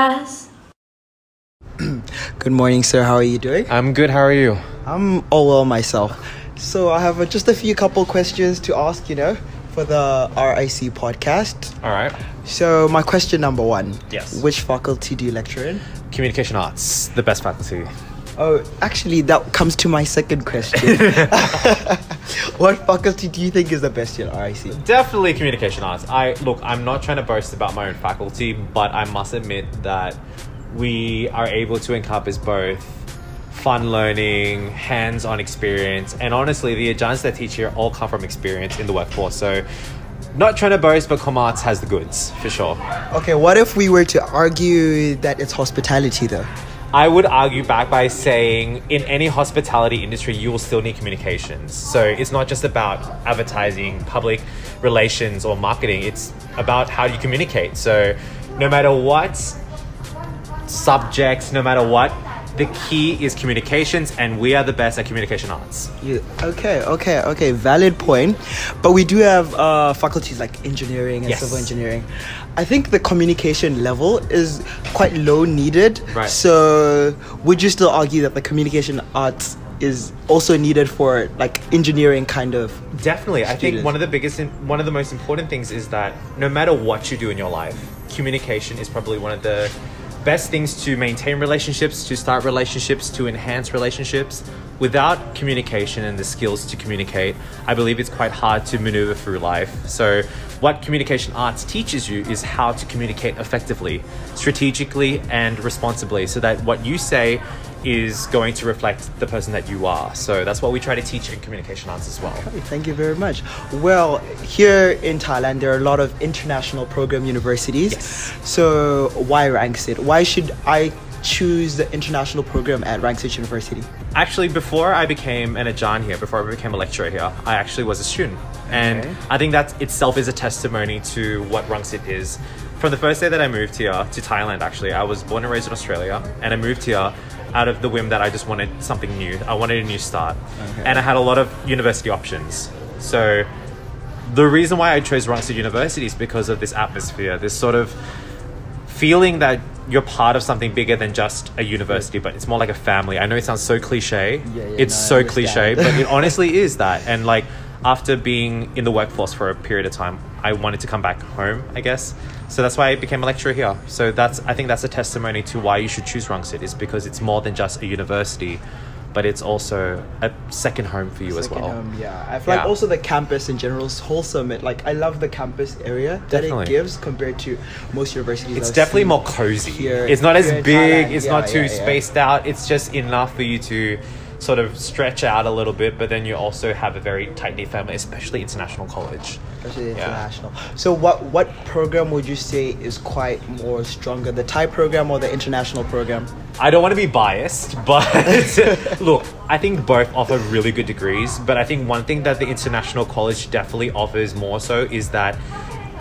class. Good morning, sir. How are you doing? I'm good. How are you? I'm all well myself. So I have just a few couple questions to ask, for the RIC podcast. All right. So my question number one. Yes. Which faculty do you lecture in? Communication arts, the best faculty. Oh, actually, that comes to my second question. What faculty do you think is the best in RIC? Definitely communication arts. I'm not trying to boast about my own faculty, but I must admit that we are able to encompass both fun learning, hands-on experience, and honestly, the adjuncts that teach here all come from experience in the workforce. So, not trying to boast, but Com Arts has the goods, for sure. Okay, what if we were to argue that it's hospitality, though? I would argue back by saying in any hospitality industry, you will still need communications. So it's not just about advertising, public relations or marketing. It's about how you communicate. So no matter what subjects, no matter what, the key is communications, and we are the best at communication arts. Okay. Valid point. But we do have faculties like engineering and Yes. civil engineering. I think the communication level is quite low needed. Right. So would you still argue that the communication arts is also needed for like engineering kind of? Definitely. I think students? one of the most important things is that no matter what you do in your life, communication is probably one of the best things to maintain relationships, to start relationships, to enhance relationships. Without communication and the skills to communicate, I believe it's quite hard to maneuver through life. So what communication arts teaches you is how to communicate effectively, strategically, and responsibly, so that what you say is going to reflect the person that you are. So that's what we try to teach in communication arts as well. Okay, thank you very much. Well, here in Thailand, there are a lot of international program universities. Yes. So why Rangsit? Why should I choose the international program at Rangsit University? Actually, before I became an adjunct here, before I became a lecturer here, I actually was a student. And Okay. I think that itself is a testimony to what Rangsit is. From the first day that I moved here to Thailand, actually, I was born and raised in Australia, and I moved here out of the whim that I just wanted something new. I wanted a new start. Okay. And I had a lot of university options. So the reason why I chose Rangsit University is because of this atmosphere, this sort of feeling that you're part of something bigger than just a university, but it's more like a family. I know it sounds so cliche. It's I so understand. cliche, but it honestly is that. And like after being in the workforce for a period of time, I wanted to come back home, I guess. So that's why I became a lecturer here. So I think that's a testimony to why you should choose Rangsit, is because it's more than just a university, but it's also a second home for you as well. I feel like also the campus in general is wholesome. I love the campus area that Definitely. it gives compared to most universities. It's I've definitely seen more cozy. here- It's not as here in big. Thailand. It's Yeah, not too yeah. spaced out. It's just enough for you to sort of stretch out a little bit, but then you also have a very tight-knit family, especially international college. Especially Yeah. international. So what program would you say is quite more stronger, the Thai program or the international program? I don't want to be biased, but look, I think both offer really good degrees, but I think one thing that the international college definitely offers more so is that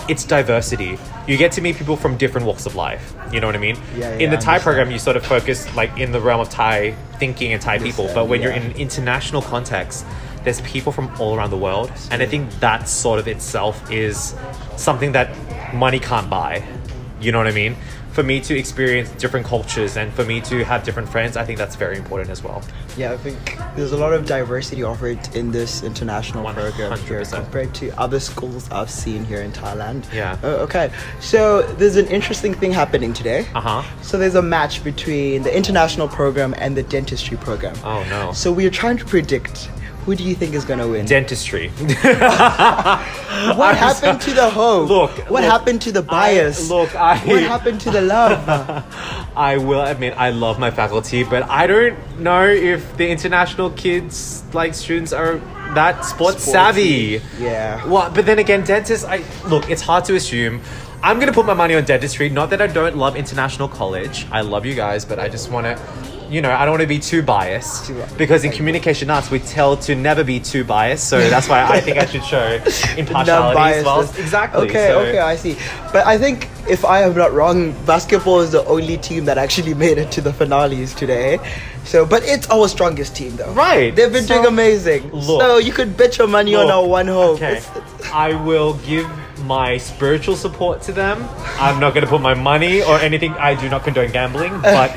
it's diversity. You get to meet people from different walks of life. You know what I mean? Yeah, in the I Thai understand. program, you sort of focus like in the realm of Thai thinking and Thai people. But when you're yeah. in an international context, there's people from all around the world. And I think that sort of itself is something that money can't buy. You know what I mean? For me to experience different cultures and for me to have different friends, I think that's very important as well. Yeah, I think there's a lot of diversity offered in this international program here 100%. compared to other schools I've seen here in Thailand. Yeah. Okay, so there's an interesting thing happening today. Uh-huh. So there's a match between the international program and the dentistry program. Oh, no. So we are trying to predict, who do you think is going to win? Dentistry. What happened to the hope? What happened to the bias? What happened to the love? I will admit I love my faculty, but I don't know if the international kids, like students, are that sports savvy. Yeah. Well, but then again, dentists, it's hard to assume. I'm going to put my money on dentistry. Not that I don't love international college. I love you guys, but I just want to I don't want to be too biased Too biased. because in communication arts we tell to never be too biased. So that's why I think I should show impartiality as well. Non-biased. Exactly. Okay, so, okay, I see. But I think if I am not wrong, basketball is the only team that actually made it to the finales today. So, but it's our strongest team though. Right. They've been doing amazing. Look. So you could bet your money on our one hope. Okay. I will give my spiritual support to them. I'm not going to put my money or anything. I do not condone gambling, but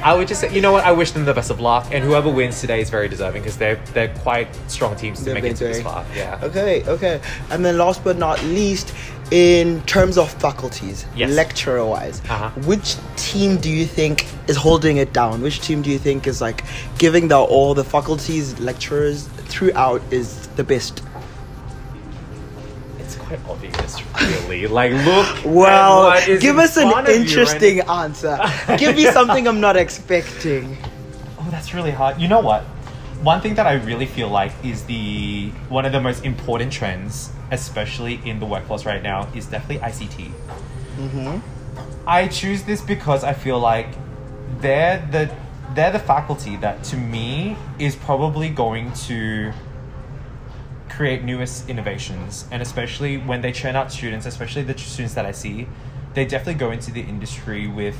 I would just say, you know what? I wish them the best of luck, and whoever wins today is very deserving because they're quite strong teams to They've make been it to this doing- far. Yeah. Okay. And then last but not least, in terms of faculties, Yes. lecturer-wise, Uh-huh. which team do you think is holding it down? Which team do you think is like giving all the faculties, lecturers throughout is the best? It's quite obvious, really. Like, look. Well, at what is give in us an front of you right interesting answer. Give me something I'm not expecting. Oh, that's really hard. You know what? One thing that I really feel like is one of the most important trends, especially in the workforce right now, is definitely ICT. I choose this because I feel like they're the faculty that, to me, is probably going to create newest innovations, and especially when they churn out students, especially the students that I see, they definitely go into the industry with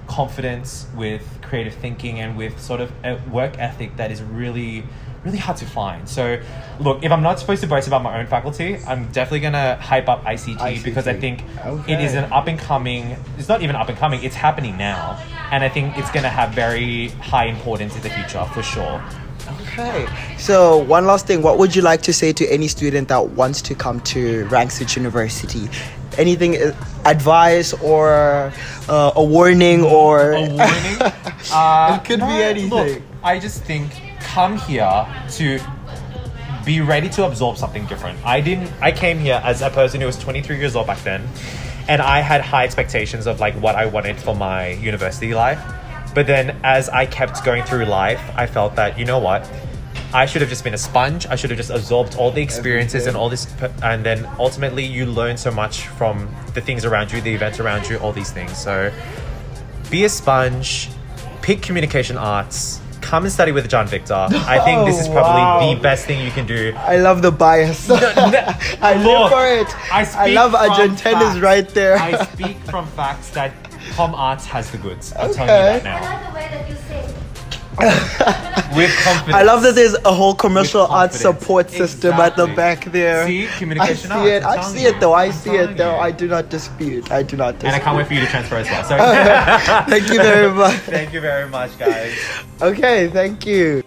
confidence, with creative thinking, and with sort of a work ethic that is really, really hard to find. So, look, if I'm not supposed to boast about my own faculty, I'm definitely gonna hype up ICT because I think it is an up and coming. It's not even up and coming. It's happening now, and I think it's gonna have very high importance in the future for sure. Okay. So one last thing, what would you like to say to any student that wants to come to Rangsit University? Anything, advice or a warning or A warning? It could be anything. Look, I just think come here to be ready to absorb something different. I came here as a person who was 23 years old back then, and I had high expectations of like what I wanted for my university life. But then as I kept going through life, I felt that, you know what? I should have just been a sponge. I should have just absorbed all the experiences and all this. And then ultimately you learn so much from the things around you, the events around you, all these things. So be a sponge, pick communication arts, come and study with John Victor. I think this is probably the best thing you can do. I love the bias. I live for it. I love Argentina's right there. I speak from facts that Com Arts has the goods. I'm telling you that I now. love the way that you say. With confidence. I love that there's a whole commercial With arts confidence. support system at the Exactly. back there. See? Communication I arts, see it. I'm I telling see you. it though. I I'm see it telling though. you. I do not dispute. I do not dispute. And I can't wait for you to transfer as well. So Thank you very much. thank you very much, guys. Okay, thank you.